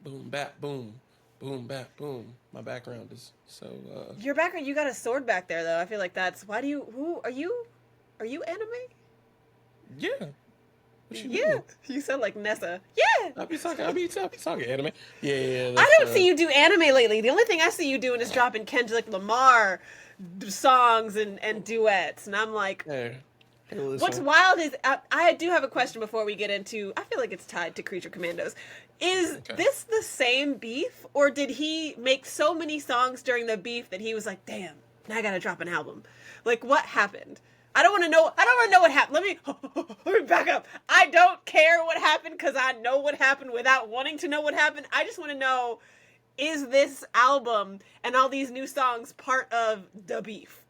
boom, bap, boom, boom, bap, boom. My background is so. Your background, you got a sword back there though. I feel like that's why do you who are you? Are you anime? Yeah. What you Yeah, mean? you sound like Nessa. Yeah, I be talking anime. Yeah, yeah, I that's don't see you do anime lately. The only thing I see you doing is dropping Kendrick Lamar songs and duets, and I'm like, Hey, hey, what's listen. wild is I do have a question before we get into. I feel like it's tied to Creature Commandos. Is Okay. this the same beef, or did he make so many songs during the beef that he was like, "Damn, now I gotta drop an album"? Like, what happened? I don't want to know. I don't want to know what happened. Let me back up. I don't care what happened because I know what happened without wanting to know what happened. I just want to know: is this album and all these new songs part of the beef?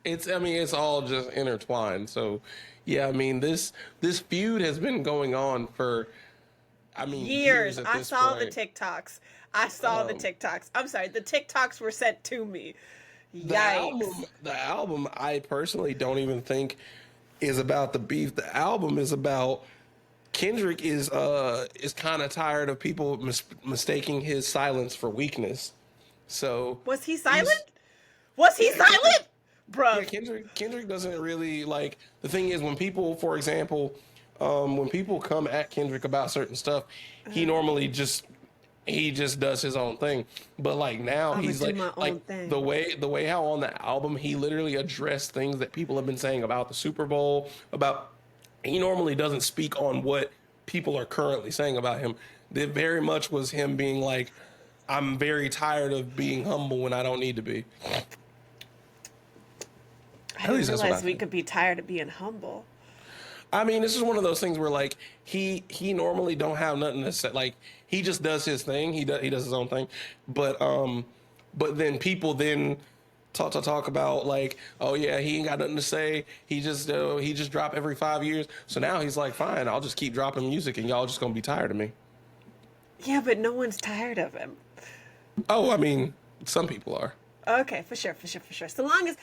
I mean, it's all just intertwined. So, yeah, I mean, this feud has been going on for, I mean, years Years. at I this saw the point. TikToks. I saw the Um, TikToks. I'm sorry, the TikToks were sent to me. the album, Yikes. the album, I personally don't even think is about the beef. The album is about Kendrick is kind of tired of people mistaking his silence for weakness. So Was he he's silent? Was he yeah, Kendrick. silent? Yeah, Bruv. Kendrick doesn't really like the thing is when people, for example, when people come at Kendrick about certain stuff, he normally he just does his own thing. But like now I'm gonna he's do my own like thing. the way how on the album he literally addressed things that people have been saying about the Super Bowl, about he normally doesn't speak on what people are currently saying about him. It very much was him being like, I'm very tired of being humble when I don't need to be. I At didn't least that's what I realize we think. could be tired of being humble. I mean, this is one of those things where like he normally don't have nothing to say. Like he just does his thing. He does his own thing. But then people then talk about like, oh yeah, he ain't got nothing to say. He just drop every 5 years. So now he's like, fine, I'll just keep dropping music, and y'all just gonna be tired of me. Yeah, but no one's tired of him. Oh, I mean, some people are. Okay, for sure, for sure, for sure. So long as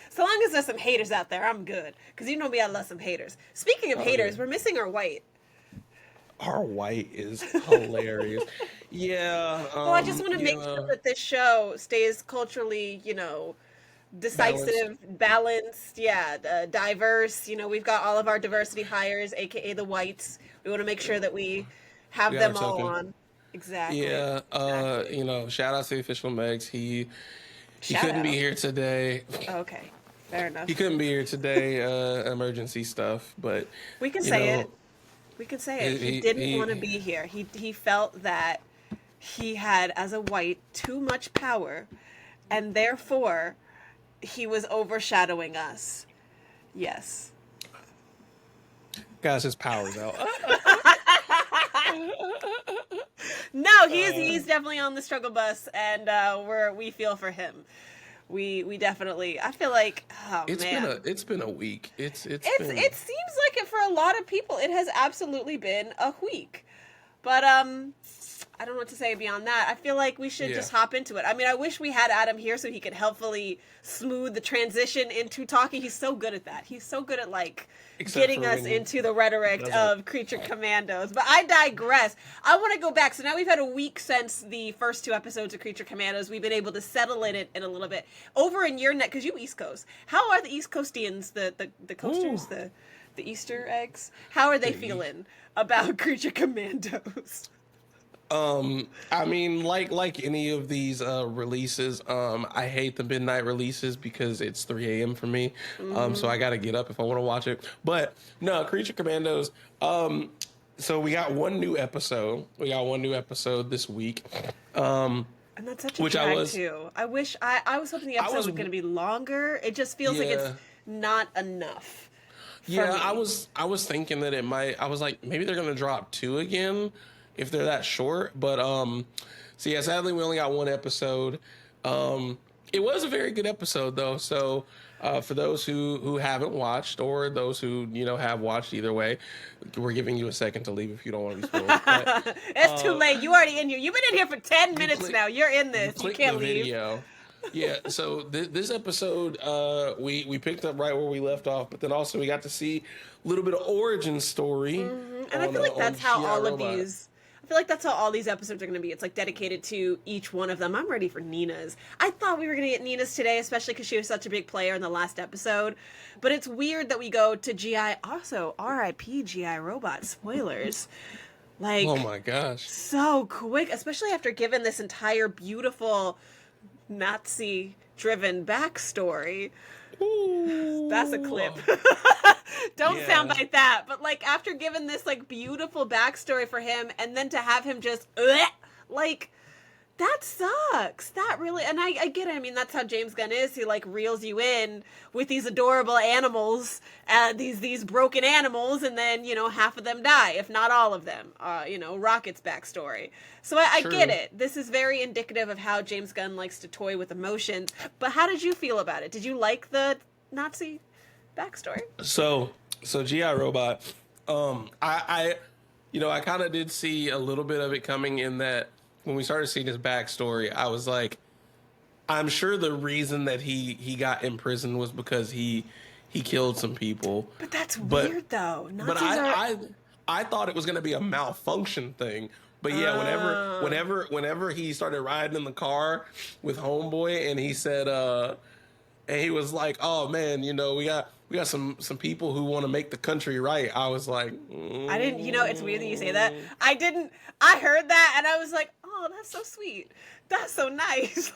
there's some haters out there, I'm good. Cause you know me, I love some haters. Speaking of Oh yeah, haters, we're missing our white. our white is hilarious. Yeah, Well, I just want to make sure yeah, that this show stays culturally, balanced. decisive, balanced, yeah, diverse. We've got all of our diversity hires, aka the whites. We want to make sure that we We have got our them all token. on. Exactly, Yeah, exactly. shout out to official Megs. He Shout couldn't be out. here today. Okay, fair He enough. couldn't be here today. Emergency stuff, but We can you say it. know, We can say it. He he didn't want to he, be here. He felt that he had, as a white, too much power, and therefore he was overshadowing us. Yes. got his powers out. No, he's Uh, he's definitely on the struggle bus, and we feel for him. We definitely. I feel like, oh man, it's been a week. It's been it seems like it for a lot of people. It has absolutely been a week, but I don't know what to say beyond that. I feel like we should yeah. just hop into it. I mean, I wish we had Adam here so he could helpfully smooth the transition into talking. He's so good at that. He's so good at like Except getting for us when into the he rhetoric doesn't. of Creature Commandos. But I digress. I want to go back. So now we've had a week since the first two episodes of Creature Commandos. We've been able to settle in it in a little bit. Over in your neck, because you East Coast. How are the East Coastians, the Ooh, coasters, the Easter eggs? How are they the feeling about Creature Commandos? I mean, like any of these releases, I hate the midnight releases because it's 3 a.m. for me. So I gotta get up if I want to watch it. But no, Creature Commandos. So we got one new episode. We got one new episode this week. Um, And that's such a which drag too. I was hoping the I episode was, was going to be longer. It just feels like it's yeah, not enough for yeah. me. I was thinking that it might. I was like, maybe they're gonna drop two again if they're that short. But so yeah, sadly we only got one episode. It was a very good episode though. So for those who haven't watched or those who have watched, either way, we're giving you a second to leave if you don't want to be spoiled. But It's too late. You already in here. You've been in here for 10 you minutes click now. You're in you this. You click the can't leave. video. Yeah, so this episode, we picked up right where we left off, but then also we got to see a little bit of origin story And I feel like on that's how GI all of Robot. these I feel like that's how all these episodes are going to be. It's like dedicated to each one of them. I'm ready for Nina's. I thought we were going to get Nina's today, especially because she was such a big player in the last episode. But it's weird that we go to GI. Also, R.I.P. GI Robot. Spoilers. Like, Oh my gosh. so quick, especially after giving this entire beautiful Nazi-driven backstory. Ooh. That's a clip. Don't Yeah. soundbite that. But like after giving this like beautiful backstory for him, and then to have him just like that sucks. That really, and I get it. I mean, that's how James Gunn is. He like reels you in with these adorable animals, these broken animals, and then half of them die, if not all of them. Rocket's backstory. So I get it. This is very indicative of how James Gunn likes to toy with emotions. But how did you feel about it? Did you like the Nazi backstory? So GI Robot, I kind of did see a little bit of it coming in that when we started seeing his backstory, I was like, I'm sure the reason that he got imprisoned was because he killed some people. But that's weird though. I thought it was going to be a malfunction thing. But yeah, whenever he started riding in the car with Homeboy and he said, and he was like, "Oh man, we got some people who want to make the country right." I was like, I didn't. It's weird that you say that. I didn't. I heard that and I was like, "Oh, that's so sweet. That's so nice."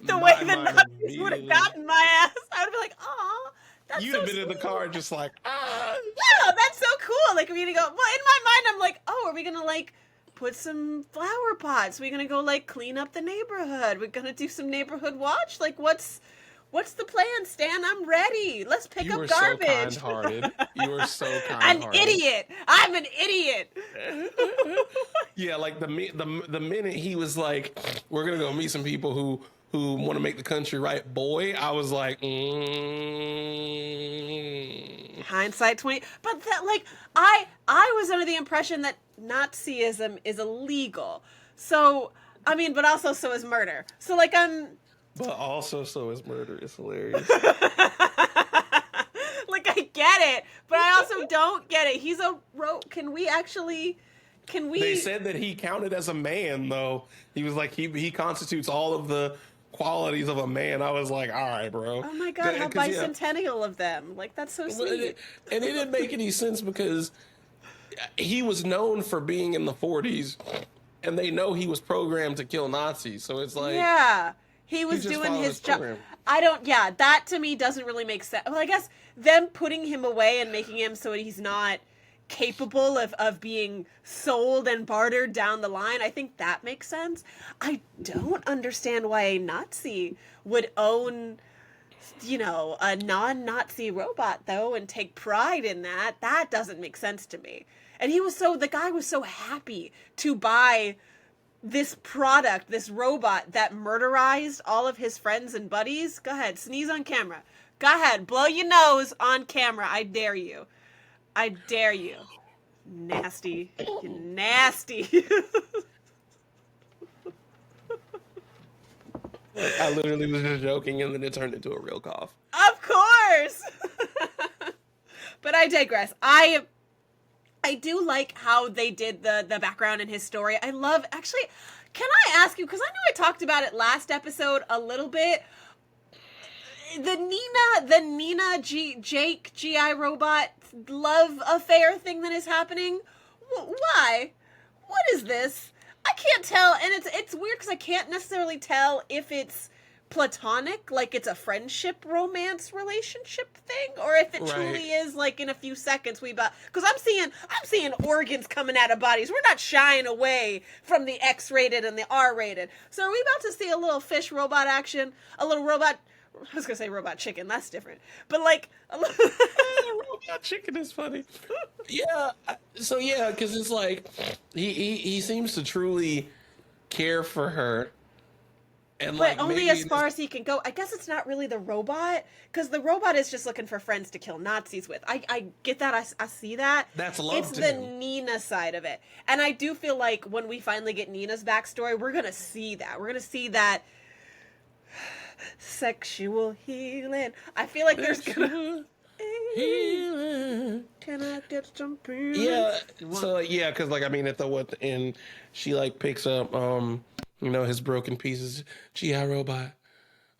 The way the Nazis would have gotten my ass, I would be like, "Oh, that's you'd so have been sweet." in the car just like, ah. Yeah, that's so cool. Like, we're gonna go. Well, in my mind, I'm like, "Oh, are we gonna like put some flower pots? We're gonna go like clean up the neighborhood. We're gonna do some neighborhood watch. Like, what's the plan, Stan? I'm ready. Let's pick up garbage." So kind-hearted. You were so kind-hearted. An idiot. I'm an idiot. Yeah, like the minute he was like, "We're gonna go meet some people who want to make the country right," boy, I was like, Hindsight 20. But that I was under the impression that Nazism is illegal. So I mean, but also so is murder. So like But also, so is murder. It's hilarious. Like, I get it, but I also don't get it. He's a Can we? They said that he counted as a man, though. He was like, he constitutes all of the qualities of a man. I was like, all right, bro. Oh my God, how bicentennial of them. Like, that's so sweet. And it didn't make any sense because he was known for being in the 40s, and they know he was programmed to kill Nazis. So it's like... Yeah. He was doing his job. That to me doesn't really make sense. Well, I guess them putting him away and making him so he's not capable of being sold and bartered down the line, I think that makes sense. I don't understand why a Nazi would own, a non-Nazi robot, though, and take pride in that. That doesn't make sense to me. And the guy was so happy to buy this product, this robot that murderized all of his friends and buddies. Go ahead, sneeze on camera. Go ahead, blow your nose on camera. I dare you. I dare you. Nasty. You nasty. I literally was just joking, and then it turned into a real cough. Of course. But I digress. I do like how they did the background in his story. Can I ask you, because I know I talked about it last episode a little bit, the Nina Jake GI Robot love affair thing that is happening? Why? What is this? I can't tell, and it's weird because I can't necessarily tell if it's platonic, like it's a friendship romance relationship thing, or if it truly is like in a few seconds because I'm seeing organs coming out of bodies. We're not shying away from the X-rated and the R-rated. So are we about to see a little fish robot action? A little robot, I was gonna say robot chicken, that's different. But like a little robot chicken is funny. Yeah. So yeah, because it's like he seems to truly care for her. But only as far as he can go. I guess it's not really the robot, because the robot is just looking for friends to kill Nazis with. I get that. I see that. That's love It's the Nina side of it. And I do feel like when we finally get Nina's backstory, we're going to see that. We're going to see that sexual healing. I feel like there's going to... Healing. Can I get some peace? Yeah. So like, yeah, because like I mean at the end she like picks up his broken pieces. GI Robot.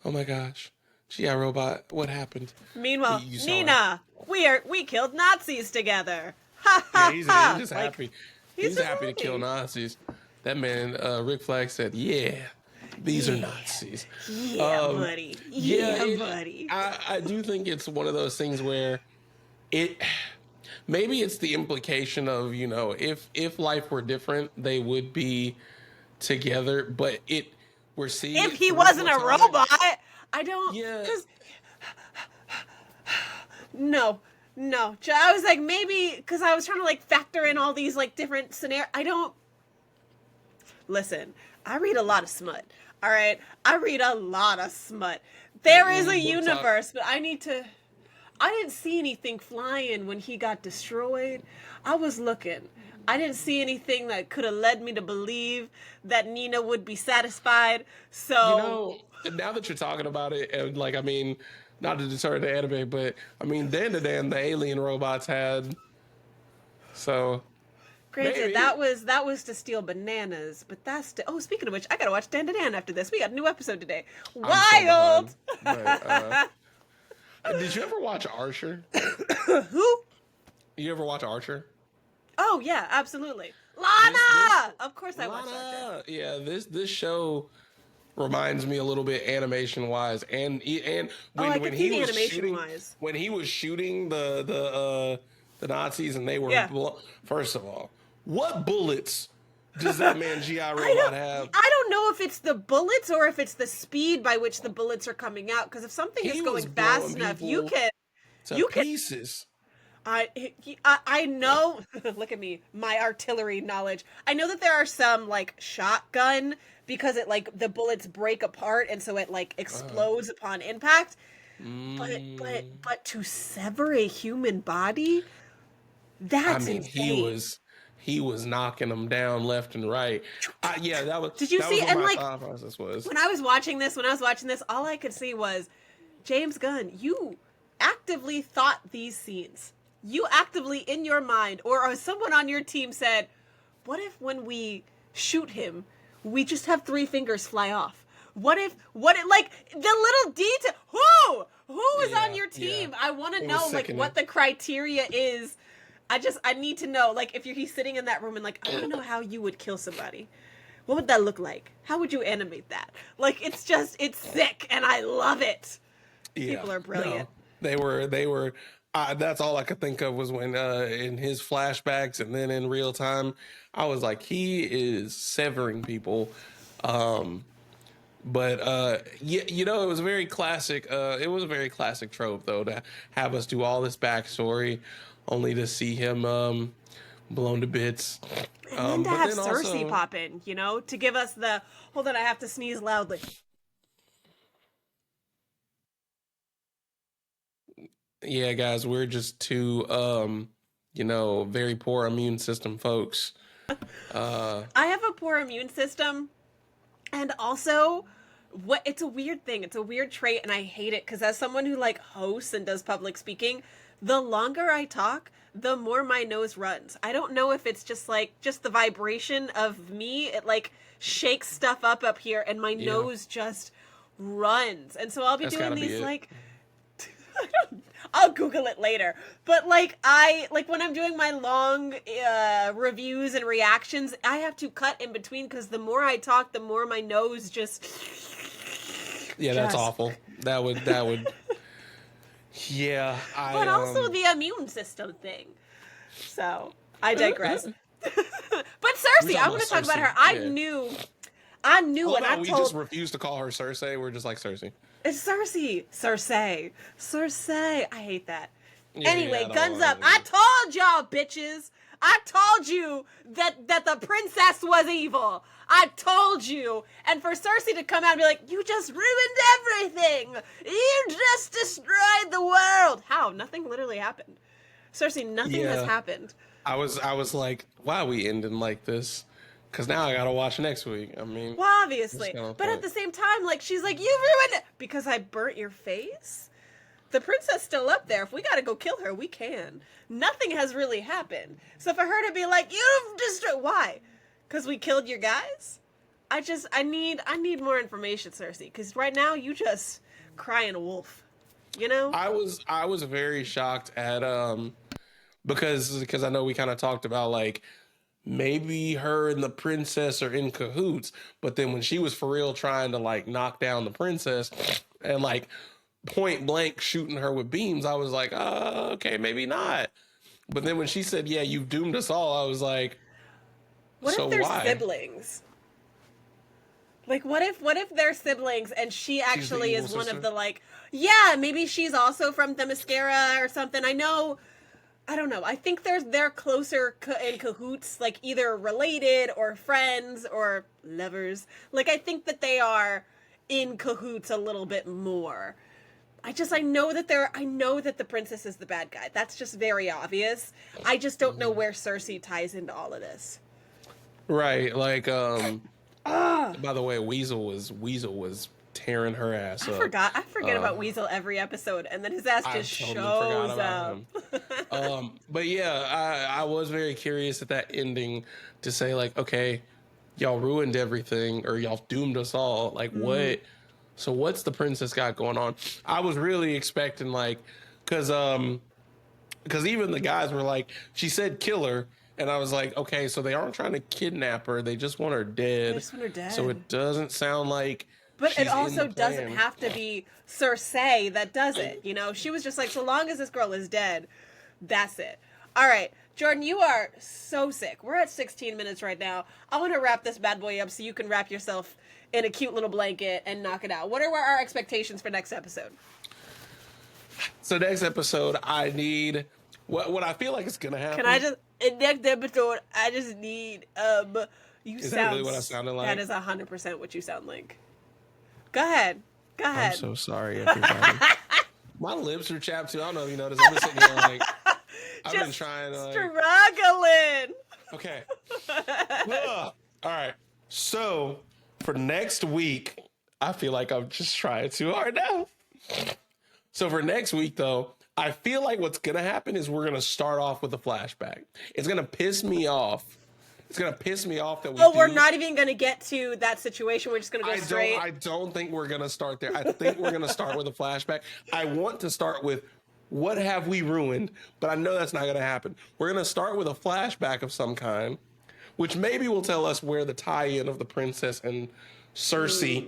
Oh my gosh. GI Robot. What happened? Meanwhile, You saw it. Nina, we killed Nazis together. Ha Yeah, ha he's ha! just Like, happy. he's He's just happy to kill happy. Nazis. That man, Rick Flag said, "Yeah, these are Yeah. Nazis." Yeah, buddy. Yeah, Yeah, buddy. I do think it's one of those things where it maybe it's the implication of if life were different, they would be together. But we're seeing If it he 3 or wasn't 4 a times. robot, I don't. Yeah, Because no, no. I was like maybe because I was trying to like factor in all these like different scenarios. I don't. Listen, I read a lot of smut. All right, I read a lot of smut. There is a book talk. universe, but I need to. I didn't see anything flying when he got destroyed. I was looking. I didn't see anything that could have led me to believe that Nina would be satisfied. So Now that you're talking about it, and like, I mean, not to deter the anime, but I mean, Dan the alien robots had. So granted, maybe. that was to steal bananas, but that's speaking of which, I gotta watch Dan to Dan after this. We got a new episode today. I'm so Wild. behind, but, did you ever watch Archer? Who? You ever watch Archer? Oh yeah, absolutely. Lana. Of course, I watched Lana! Archer. Yeah, this show reminds me a little bit animation wise, and when I when can he see the was animation shooting wise. when he was shooting the Nazis and they were Yeah. first of all, what bullets does that man GI I Robot have? don't know if it's the bullets or if it's the speed by which the bullets are coming out. Because if something He is was going fast blowing enough, people to you can. pieces. I know. Look at me, my artillery knowledge. I know that there are some like shotgun because it like the bullets break apart and so it like explodes upon impact. But to sever a human body, that's I mean, insane. he was knocking them down left and right. Yeah, Did you that see? was what And my like thought process was. when I was watching this, all I could see was James Gunn. You actively thought these scenes. You actively in your mind, or someone on your team said, "What if when we shoot him, we just have 3 fingers fly off? What if like the little detail? Who is on your team? Yeah. I want to It was know like sickening. what the criteria is. I need to know like if he's sitting in that room and like I want to know how you would kill somebody. What would that look like? How would you animate that? Like it's sick and I love it. Yeah, People are brilliant. no, they were. That's all I could think of was when in his flashbacks and then in real time, I was like, he is severing people. But yeah, it was very classic. It was a very classic trope though to have us do all this backstory, only to see him blown to bits. And then to But have then Cersei also, pop in, to give us the hold on, I have to sneeze loudly. yeah, guys, we're just two very poor immune system folks. I have a poor immune system, and also, it's a weird thing. It's a weird trait, and I hate it because as someone who like hosts and does public speaking, the longer I talk, the more my nose runs. I don't know if it's just the vibration of me. It like shakes stuff up here, and my nose just runs. And so I'll be That's doing gotta be these it. like. I'll Google it later. But I when I'm doing my long reviews and reactions, I have to cut in between because the more I talk, the more my nose just. Yeah, that's Just- awful. That would. Yeah, But also the immune system thing. So I digress. But Cersei, talking I want to about talk about her. Cersei, I knew Well, when no, I we told just refuse to call her Cersei. We're just like Cersei. it's Cersei. I hate that. Yeah, Anyway, I don't guns want up. it I either. told y'all, bitches. I told you that the princess was evil. I told you. And for Cersei to come out and be like, you just ruined everything. You just destroyed the world. How? Nothing literally happened. Cersei, nothing has Yeah. happened. I was like, why are we ending like this? Because now I gotta watch next week. I mean, Well, obviously. That's kinda But at point. the same time, like, she's like, you ruined it because I burnt your face. the princess still up there. If we gotta go kill her, we can. Nothing has really happened. So for her to be like, you've destroyed, why? Because we killed your guys? I need more information, Cersei. Because right now you just crying wolf. You know? I was very shocked at because I know we kind of talked about like maybe her and the princess are in cahoots, but then when she was for real trying to like knock down the princess and like point blank shooting her with beams, I was like, okay, maybe not. But then when she said, yeah, you've doomed us all, I was like, what so if they're why? siblings? Like, what if they're siblings and she actually is one of the, like, yeah, maybe she's also from Themyscira or something. I don't know. I think they're closer in cahoots, like either related or friends or lovers. Like, I think that they are in cahoots a little bit more. I know that the princess is the bad guy. That's just very obvious. I just don't know where Cersei ties into all of this. Right. Like, by the way, Weasel was tearing her ass up. I forget about Weasel every episode, and then his ass just shows up. But yeah, I was very curious at that ending to say like, okay, y'all ruined everything or y'all doomed us all. Like what? So what's the princess got going on? I was really expecting like, because even the guys were like, she said kill her. And I was like, okay, so they aren't trying to kidnap her. They just want her dead. They just want her dead. So it doesn't sound like. But it also doesn't have to be Cersei that does it. You know, she was just like, so long as this girl is dead, that's it. All right, Jordan, you are so sick. We're at 16 minutes right now. I want to wrap this bad boy up so you can wrap yourself in a cute little blanket and knock it out. What are our expectations for next episode? So next episode, I need what I feel like is gonna happen. Can I just in next episode? I just need you Is sound. that really what I sounded like? That is 100% what you sound like. Go ahead. I'm so sorry, everybody. My lips are chapped too. I don't know if you noticed. I'm just sitting here like I've been trying to struggling. Okay. All right. So for next week, I feel like I'm just trying too hard now. So for next week, though, I feel like what's gonna happen is we're gonna start off with a flashback. It's gonna piss me off. It's gonna piss me off that we're not even gonna get to that situation. We're just gonna go straight. I don't think we're gonna start there. I think we're gonna start with a flashback. I want to start with what have we ruined, but I know that's not gonna happen. We're gonna start with a flashback of some kind, which maybe will tell us where the tie-in of the princess and Cersei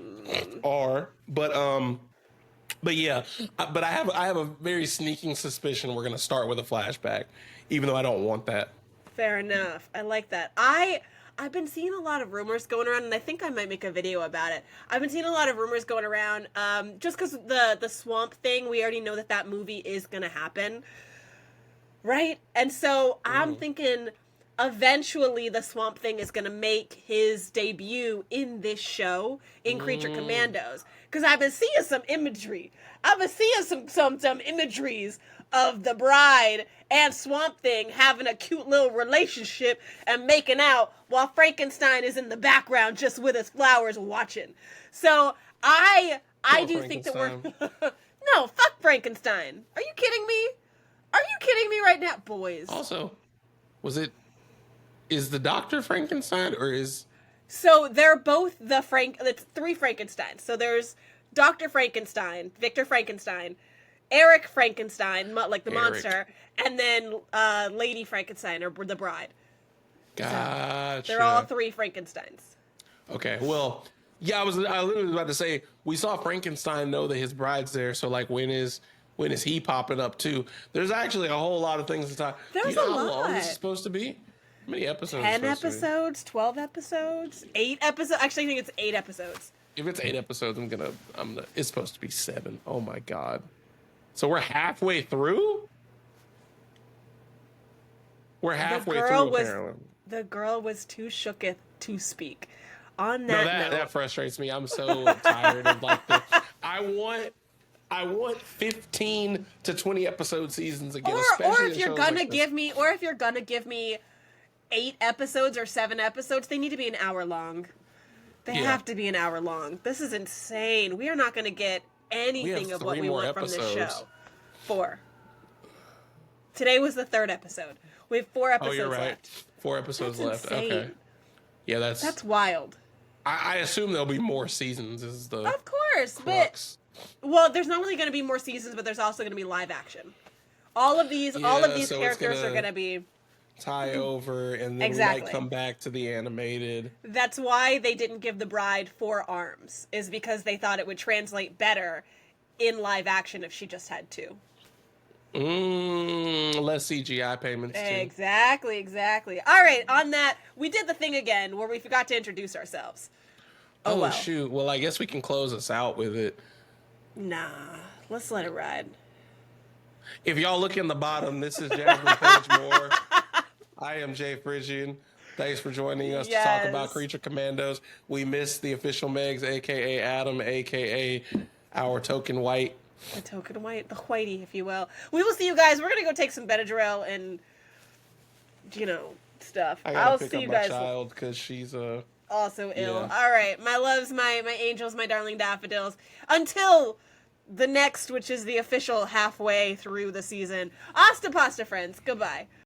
are. But yeah, but I have a very sneaking suspicion we're gonna start with a flashback, even though I don't want that. Fair enough. I like that. I've been seeing a lot of rumors going around, and I think I might make a video about it. I've been seeing a lot of rumors going around, just because the swamp thing, we already know that movie is gonna happen, right? And so I'm thinking eventually the Swamp Thing is gonna make his debut in this show in Creature Commandos, because I've been seeing some imagery. I've been seeing some imageries of the bride and Swamp Thing having a cute little relationship and making out while Frankenstein is in the background just with his flowers watching. So I do think that we're no, fuck Frankenstein. Are you kidding me? Are you kidding me right now, boys? Also, is the Doctor Frankenstein or is... So they're both it's three Frankensteins. So there's Dr. Frankenstein, Victor Frankenstein, Eric Frankenstein, like the monster, and then Lady Frankenstein, or the bride. Gotcha. So they're all three Frankensteins. Okay, well, yeah, I literally was about to say, we saw Frankenstein know that his bride's there, so like when is he popping up too? There's actually a whole lot of things to talk. There's Do you know a how lot. long this is supposed to be? How many episodes? 10 episodes, 12 episodes, 8 episodes. Actually, I think it's 8 episodes. If it's 8 episodes, it's supposed to be 7. Oh my god. So we're halfway through? We're halfway through, apparently. The girl was too shooketh to speak. On that note, that frustrates me. I'm so tired of like the... I want 15 to 20 episode seasons again. Or if you're gonna give me 8 episodes or 7 episodes, they need to be an hour long. They have to be an hour long. This is insane. We are not gonna get anything of what we want from this show. 4. Today was the 3rd episode. We have 4 episodes you're right. left. 4 episodes That's left. insane. Okay. Yeah, That's wild. I assume there'll be more seasons. This is the Of course, crux. well, there's not only going to be more seasons, but there's also going to be live action. All of these So characters are going to be tie over, and then we Exactly. might come back to the animated. That's why they didn't give the bride 4 arms, is because they thought it would translate better in live action if she just had 2. Less CGI payments too. Exactly. All right, on that, we did the thing again where we forgot to introduce ourselves. Oh, well. shoot. Well, I guess we can close us out with it. Nah, let's let it ride. If y'all look in the bottom, this is Jasmine Page Moore. I am Jay Phrygian. Thanks for joining us to talk about Creature Commandos. We missed the official Megs, a.k.a. Adam, a.k.a. our token white. The token white, the whitey, if you will. We will see you guys. We're going to go take some Benadryl and, stuff. I gotta I'll pick see up you my guys. child because she's Also ill. Yeah. All right, my loves, my angels, my darling daffodils. Until the next, which is the official halfway through the season. Asta pasta, friends. Goodbye.